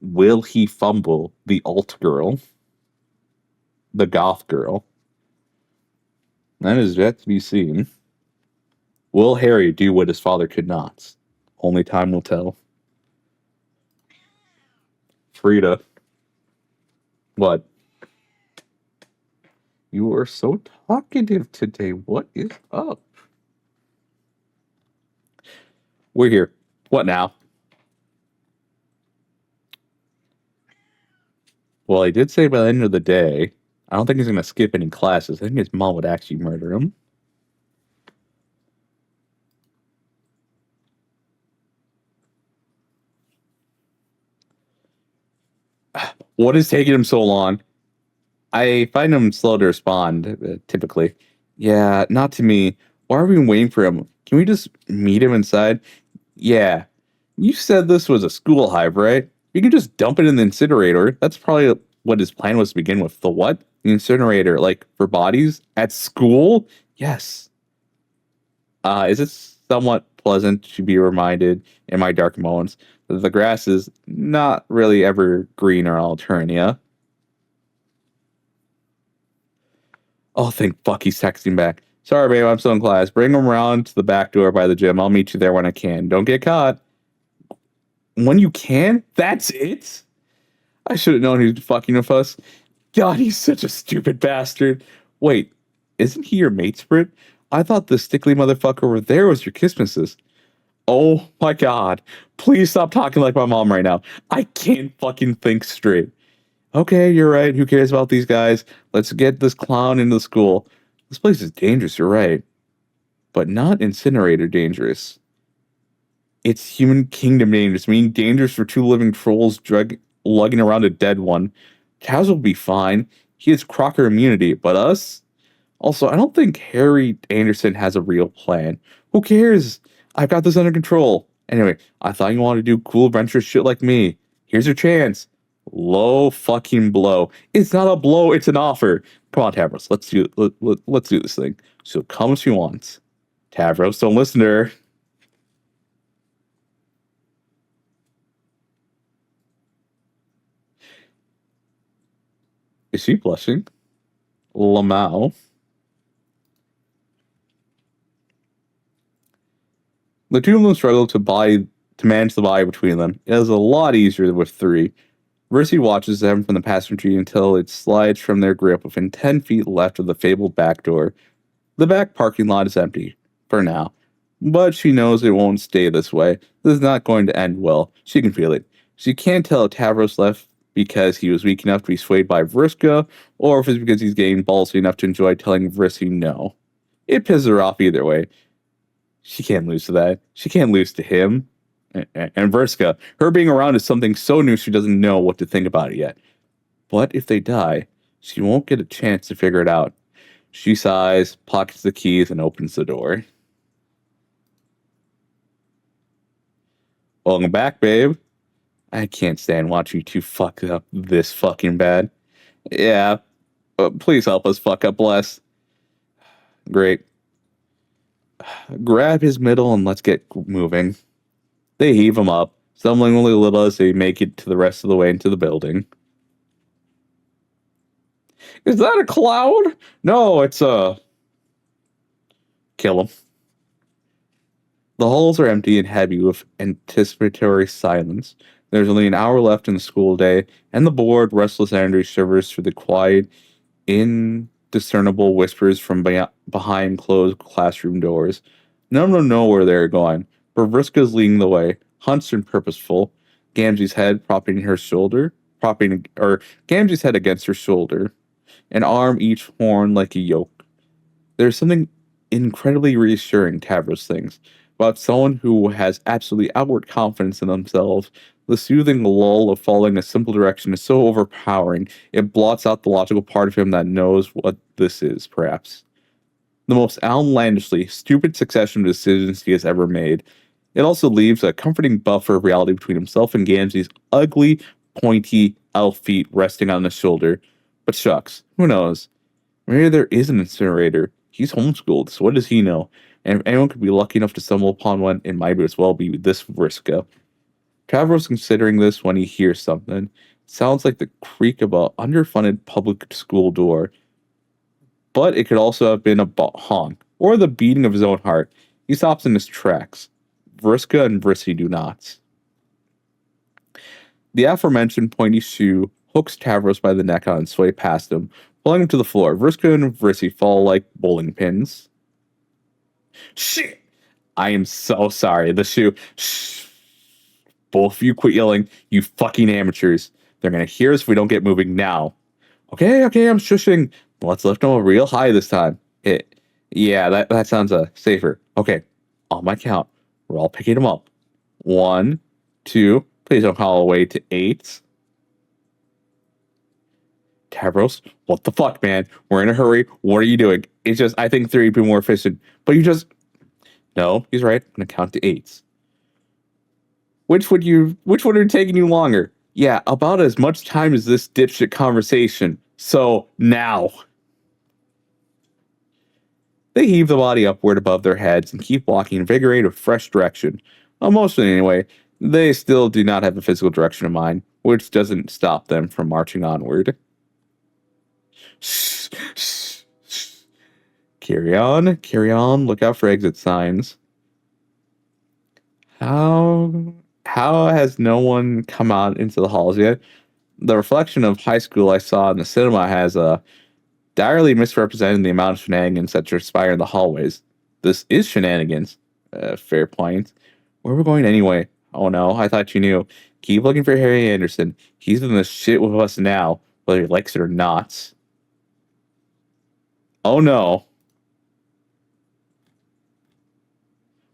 will he fumble the alt girl, the goth girl? That is yet to be seen. Will Harry do what his father could not? Only time will tell. Frida, what? You are so talkative today. What is up? We're here. What now? Well, he did say by the end of the day, I don't think he's going to skip any classes. I think his mom would actually murder him. What is taking him so long? I find him slow to respond, typically. Yeah, not to me. Why are we waiting for him? Can we just meet him inside? Yeah. You said this was a school hive, right? You can just dump it in the incinerator. That's probably what his plan was to begin with. The what? The incinerator, like for bodies at school? Yes. Is it somewhat pleasant to be reminded in my dark moments that the grass is not really ever green or Alternia? Oh, thank fuck he's texting back. Sorry, babe, I'm still in class. Bring him around to the back door by the gym. I'll meet you there when I can. Don't get caught. When you can? That's it? I should have known he was fucking with us. God, he's such a stupid bastard. Wait, isn't he your mate, Sprit? I thought the stickly motherfucker over there was your kiss missus. Oh my god. Please stop talking like my mom right now. I can't fucking think straight. Okay, you're right. Who cares about these guys? Let's get this clown into the school. This place is dangerous, you're right. But not incinerator dangerous. It's human kingdom dangerous, meaning dangerous for two living trolls lugging around a dead one. Taz will be fine. He has Crocker immunity, but us? Also, I don't think Harry Anderson has a real plan. Who cares? I've got this under control. Anyway, I thought you wanted to do cool adventurous shit like me. Here's your chance. Low fucking blow. It's not a blow, it's an offer. Come on, Tavros, let's do this thing. So come if she wants. Tavros, don't listen to her. Is she blushing? Lamau. The two of them struggle to manage the body between them. It is a lot easier with three. Mercy watches them from the passenger seat until it slides from their grip within 10 feet left of the fabled back door. The back parking lot is empty, for now. But she knows it won't stay this way. This is not going to end well. She can feel it. She can't tell if Tavros left because he was weak enough to be swayed by Vriska, or if it's because he's getting ballsy enough to enjoy telling Vriska no. It pisses her off either way. She can't lose to that. She can't lose to him. And Vriska, her being around is something so new she doesn't know what to think about it yet. But if they die, she won't get a chance to figure it out. She sighs, pockets the keys, and opens the door. Welcome back, babe. I can't stand watching you two fuck up this fucking bad. Yeah, please help us fuck up less. Great. Grab his middle and let's get moving. They heave him up, stumbling only a little as they make it to the rest of the way into the building. Is that a cloud? No, it's a... Kill him. The halls are empty and heavy with anticipatory silence. There's only an hour left in the school day, and the bored, restless energy shivers through the quiet, indiscernible whispers from behind closed classroom doors. None of them know where they're going, but Vriska's leading the way, hunched and purposeful, Gamgee's head Gamgee's head against her shoulder, an arm each worn like a yoke. There's something incredibly reassuring, Tavros thinks, about someone who has absolutely outward confidence in themselves. The soothing lull of following a simple direction is so overpowering, it blots out the logical part of him that knows what this is, perhaps. The most outlandishly stupid succession of decisions he has ever made. It also leaves a comforting buffer of reality between himself and Gamgee's ugly, pointy elf feet resting on his shoulder. But shucks, who knows? Maybe there is an incinerator. He's homeschooled, so what does he know? And if anyone could be lucky enough to stumble upon one, it might as well be this Vriska. Travers considering this when he hears something. It sounds like the creak of a underfunded public school door. But it could also have been a honk, or the beating of his own heart. He stops in his tracks. Vriska and Vrissy do not. The aforementioned pointy shoe hooks Tavros by the neck on and sway past him, pulling him to the floor. Vriska and Vrissy fall like bowling pins. Shit! I am so sorry. The shoe. Shh. Both of you quit yelling, you fucking amateurs. They're gonna hear us if we don't get moving now. Okay, I'm shushing. Let's lift them real high this time. Yeah, that sounds safer. Okay, on my count, we're all picking them up. 1, 2, please don't call away to 8. Tavros, what the fuck, man? We're in a hurry. What are you doing? It's just, I think 3 would be more efficient. But you just... No, he's right. I'm gonna count to 8. Which would have taken you longer? Yeah, about as much time as this dipshit conversation. So, now. They heave the body upward above their heads and keep walking, invigorated with fresh direction. Mostly anyway, they still do not have a physical direction in mind, which doesn't stop them from marching onward. Shh, shh, shh. Carry on, look out for exit signs. How has no one come out into the halls yet? The reflection of high school I saw in the cinema has direly misrepresented the amount of shenanigans that transpire in the hallways. This is shenanigans. Fair point. Where are we going anyway? Oh no, I thought you knew. Keep looking for Harry Anderson. He's in the shit with us now, whether he likes it or not. Oh no.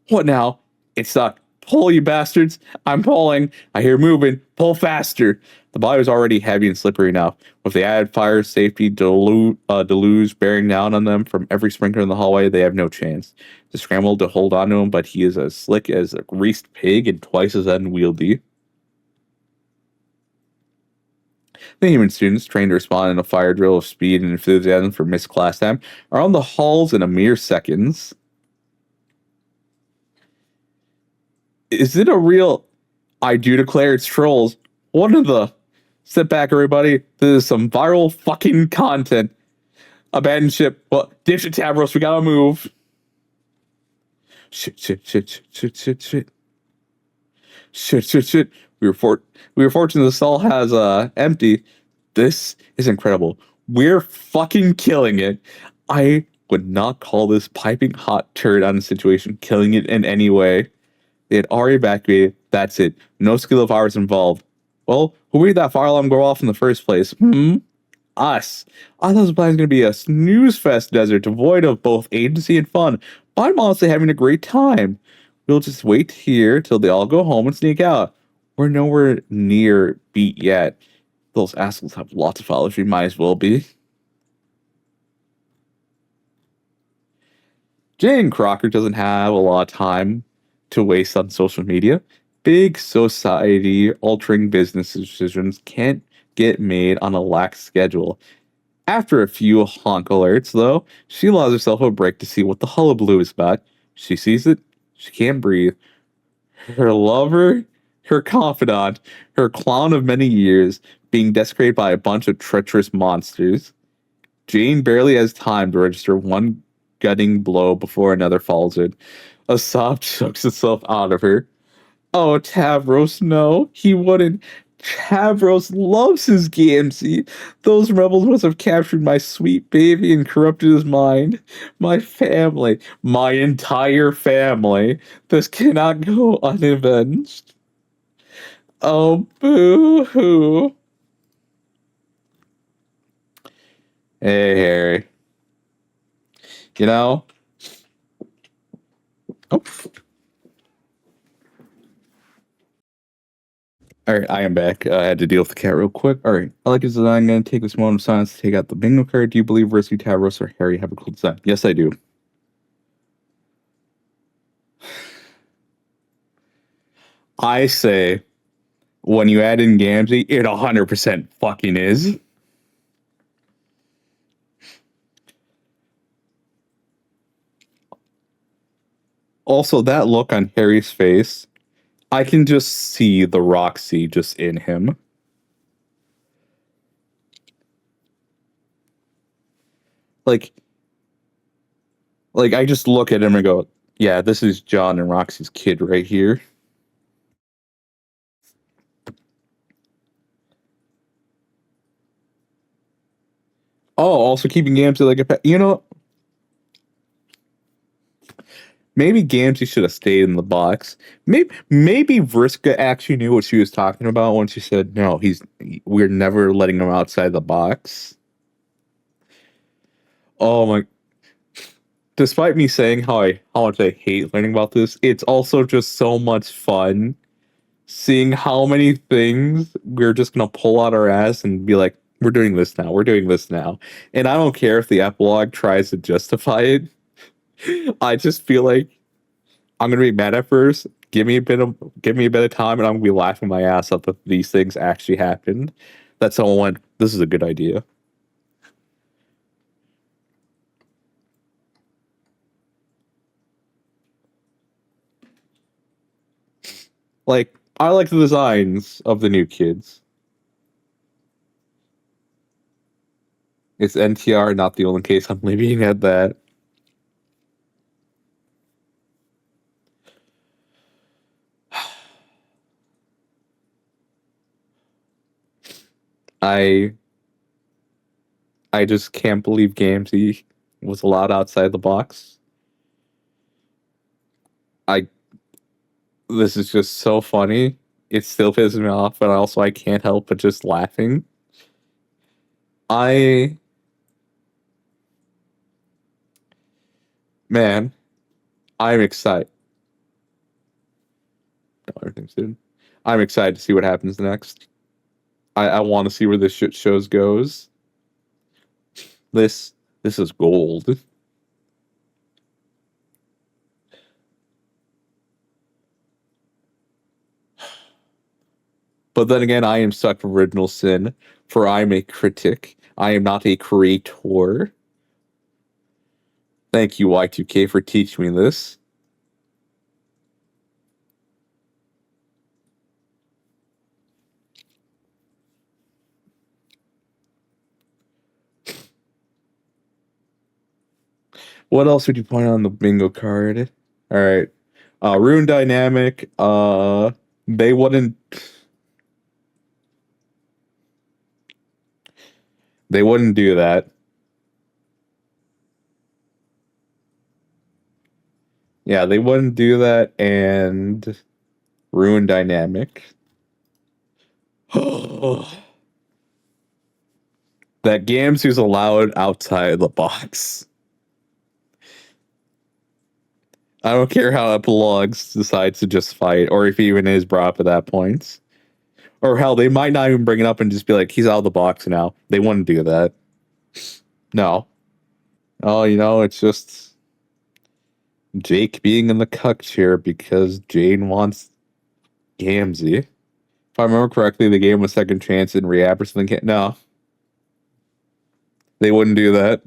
What now? It's stuck. Pull, you bastards. I'm pulling. I hear moving. Pull faster. The body was already heavy and slippery enough. With the added fire safety deluge bearing down on them from every sprinkler in the hallway, they have no chance. They scramble to hold on to him, but he is as slick as a greased pig and twice as unwieldy. The human students, trained to respond in a fire drill of speed and enthusiasm for missed class time, are on the halls in a mere seconds. Is it a real... I do declare it's trolls. What are the... Sit back, everybody. This is some viral fucking content. Abandon ship. Well, dipshit Tavros, we gotta move. Shit. We were fortunate the stall has empty. This is incredible. We're fucking killing it. I would not call this piping hot turd on the situation killing it in any way. They had already evacuated. That's it. No skill of ours involved. Well, who made that fire alarm go off in the first place? Us. I thought this plan was going to be a snooze fest desert devoid of both agency and fun. But I'm honestly having a great time. We'll just wait here till they all go home and sneak out. We're nowhere near beat yet. Those assholes have lots of followers. We might as well be. Jane Crocker doesn't have a lot of time to waste on social media. Big society-altering business decisions can't get made on a lax schedule. After a few honk alerts, though, she allows herself a break to see what the hullabaloo is about. She sees it. She can't breathe. Her lover, her confidant, her clown of many years, being desecrated by a bunch of treacherous monsters. Jane barely has time to register one gutting blow before another follows it. A sob chokes itself out of her. Oh, Tavros, no, he wouldn't. Tavros loves his Gamzee. Those rebels must have captured my sweet baby and corrupted his mind. My family, my entire family. This cannot go unavenged. Oh, boo hoo. Hey, Harry. You know? Oh. All right, I am back. I had to deal with the cat real quick. All right, I like his design. I'm going to take this moment of silence to take out the bingo card. Do you believe Risky Tavros or Harry have a cool design? Yes, I do. I say when you add in Gamzee, it 100% fucking is. Also, that look on Harry's face, I can just see the Roxy just in him. Like, I just look at him and go, yeah, this is John and Roxy's kid right here. Oh, also keeping Gamzee like a pet. You know, maybe Gamgee should have stayed in the box. Maybe Vriska actually knew what she was talking about when she said, "No, we're never letting him outside the box." Oh my! Despite me saying how much I hate learning about this, it's also just so much fun seeing how many things we're just gonna pull out our ass and be like, "We're doing this now. We're doing this now," and I don't care if the epilogue tries to justify it. I just feel like I'm gonna be mad at first. Give me a bit of time, and I'm gonna be laughing my ass off if these things actually happened. That someone went, "This is a good idea." Like I like the designs of the new kids. It's NTR, not the only case I'm leaving at that. I I just can't believe Gamzee was allowed outside the box. I This is just so funny. It still pisses me off, but also I can't help but just laughing. I Man, I'm excited. No, everything's good. I'm excited to see what happens next. I want to see where this shit shows goes. This this is gold. But then again, I am stuck with original sin, for I am a critic. I am not a creator. Thank you, Y2K, for teaching me this. What else would you point out on the bingo card? All right. Rune dynamic. They wouldn't. They wouldn't do that. Yeah, they wouldn't do that. And Rune dynamic. That Gamsu's allowed outside the box. I don't care how Epilogues decides to just fight, or if he even is brought up at that point. Or hell, they might not even bring it up and just be like, he's out of the box now. They wouldn't do that. No. Oh, it's just Jake being in the cuck chair because Jane wants Gamzee. If I remember correctly, the game was second chance in rehab or something. No. They wouldn't do that.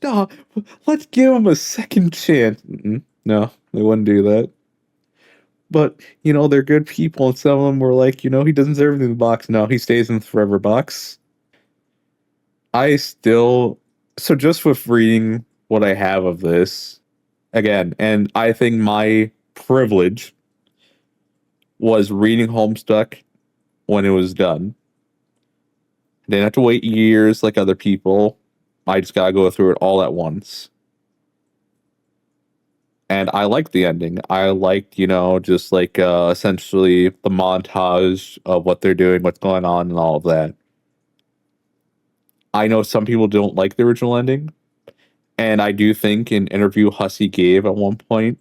No, let's give him a second chance. No, they wouldn't do that. But, they're good people, and some of them were like, he doesn't deserve in the box. No, he stays in the forever box. I still. So, just with reading what I have of this, again, and I think my privilege was reading Homestuck when it was done. Didn't have to wait years like other people. I just gotta go through it all at once. And I liked the ending. I liked, just like essentially the montage of what they're doing, what's going on, and all of that. I know some people don't like the original ending, and I do think an interview Hussey gave at one point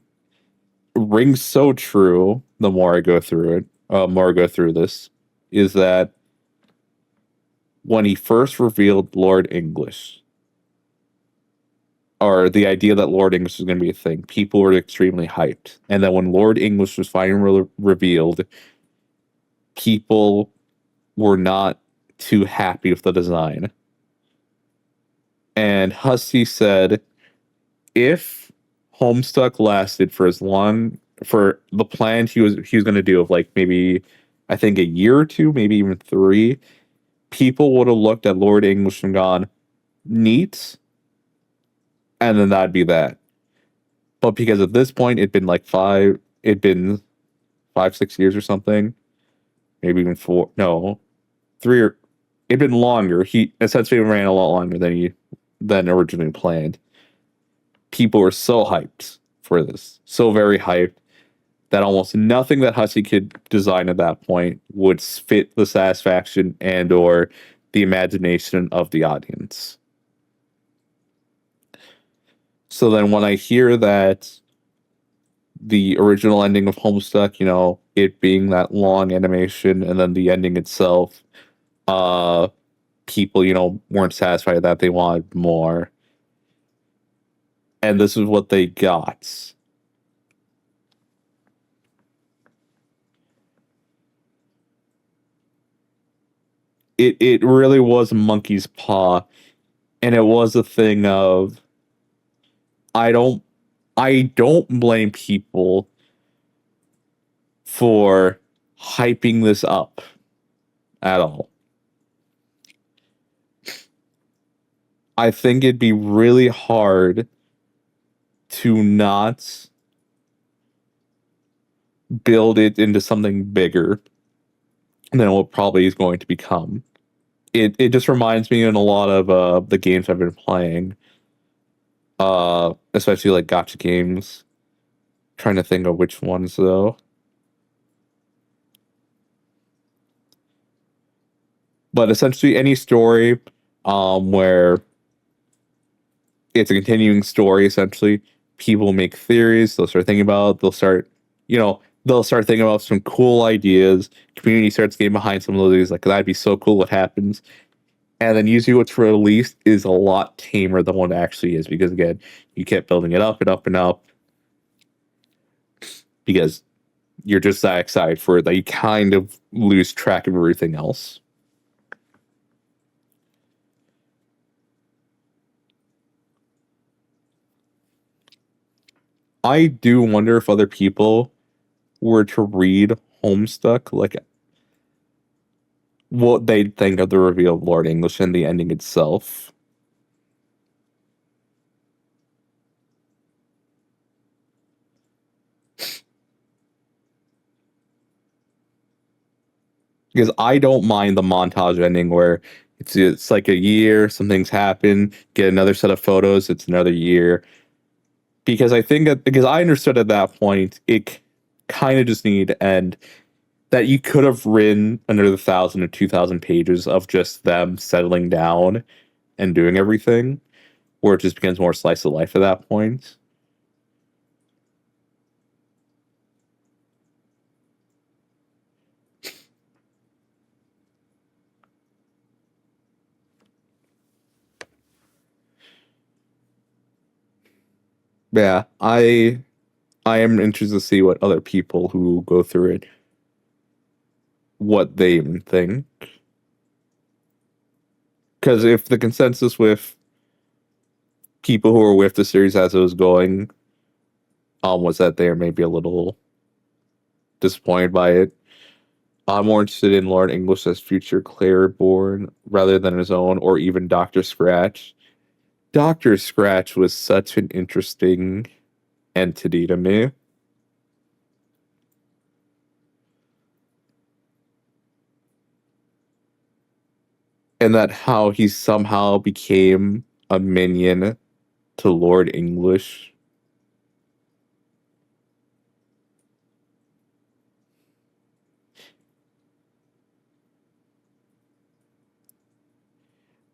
rings so true. The more I go through it, more I go through this, is that when he first revealed Lord English, or the idea that Lord English was going to be a thing, people were extremely hyped. And then when Lord English was finally revealed, people were not too happy with the design. And Hussey said, if Homestuck lasted for as long for the plan he was going to do of like maybe I think a year or two, maybe even 3, people would have looked at Lord English and gone, neat, and then that'd be that. But because at this point it'd been 5, 6 years or something, maybe even 4, no, 3 or it'd been longer. He essentially ran a lot longer than originally planned. People were so hyped for this, so very hyped that almost nothing that Hussey could design at that point would fit the satisfaction and or the imagination of the audience. So then when I hear that the original ending of Homestuck, it being that long animation and then the ending itself, people, weren't satisfied with that. They wanted more. And this is what they got. It really was a monkey's paw. And it was a thing of I don't I don't blame people for hyping this up at all. I think it'd be really hard to not build it into something bigger than what probably is going to become. It just reminds me in a lot of the games I've been playing, especially like gotcha games. Trying to think of which ones though. But essentially any story where it's a continuing story, essentially, people make theories, they'll start thinking about it, they'll start thinking about some cool ideas, community starts getting behind some of these, like that'd be so cool what happens. And then usually what's released is a lot tamer than what it actually is, because again, you kept building it up and up and up because you're just that excited for it that you kind of lose track of everything else. I do wonder if other people were to read Homestuck, like what they'd think of the reveal of Lord English and the ending itself. Because I don't mind the montage ending where it's like a year, some things happen, get another set of photos, it's another year. Because I think because I understood at that point it kind of just needed to end, that you could have written another 1,000 or 2,000 pages of just them settling down and doing everything, where it just becomes more slice of life at that point. Yeah, I am interested to see what other people who go through it, what they even think. Because if the consensus with people who were with the series as it was going was that they are maybe a little disappointed by it. I'm more interested in Lord English as future Claiborne rather than his own, or even Dr. Scratch. Dr. Scratch was such an interesting entity to me. And that how he somehow became a minion to Lord English.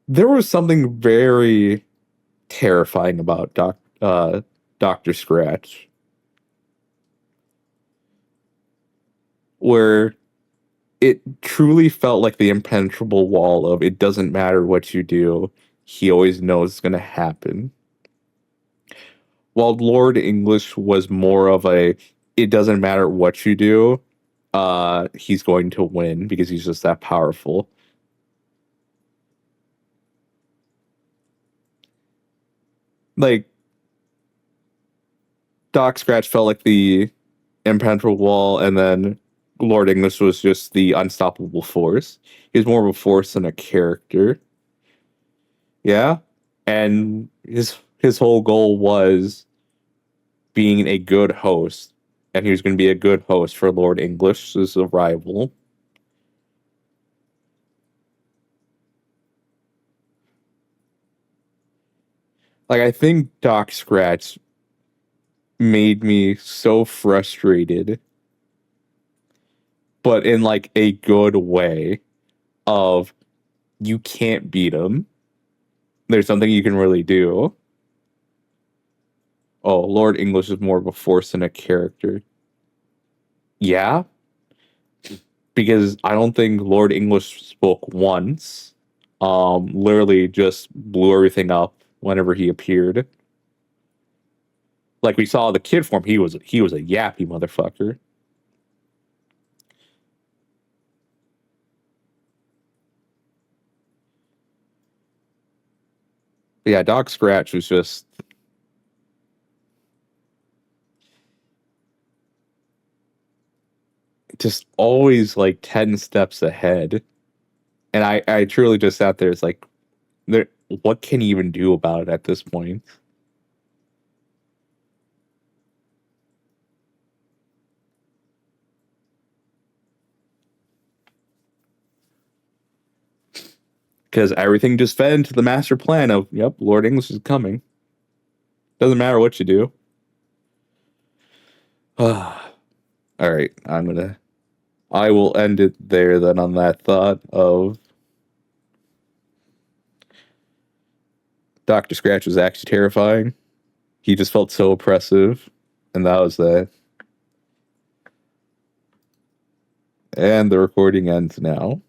There was something very terrifying about Dr. Scratch, where it truly felt like the impenetrable wall of it doesn't matter what you do, he always knows it's going to happen. While Lord English was more of a it doesn't matter what you do, he's going to win because he's just that powerful. Like Doc Scratch felt like the impenetrable wall, and then Lord English was just the unstoppable force. He was more of a force than a character. Yeah. And his whole goal was being a good host. And he was going to be a good host for Lord English's arrival. Like, I think Doc Scratch made me so frustrated, but in like a good way of you can't beat him. There's something you can really do. Oh, Lord English is more of a force than a character. Yeah, because I don't think Lord English spoke once. Literally just blew everything up whenever he appeared. Like we saw the kid form, he was a yappy motherfucker. But yeah, Doc Scratch was just always like 10 steps ahead. And I truly just sat there, it's like there what can he even do about it at this point? Because everything just fed into the master plan of, yep, Lord English is coming. Doesn't matter what you do. All right, I will end it there then on that thought of Dr. Scratch was actually terrifying. He just felt so oppressive, and that was that. And the recording ends now.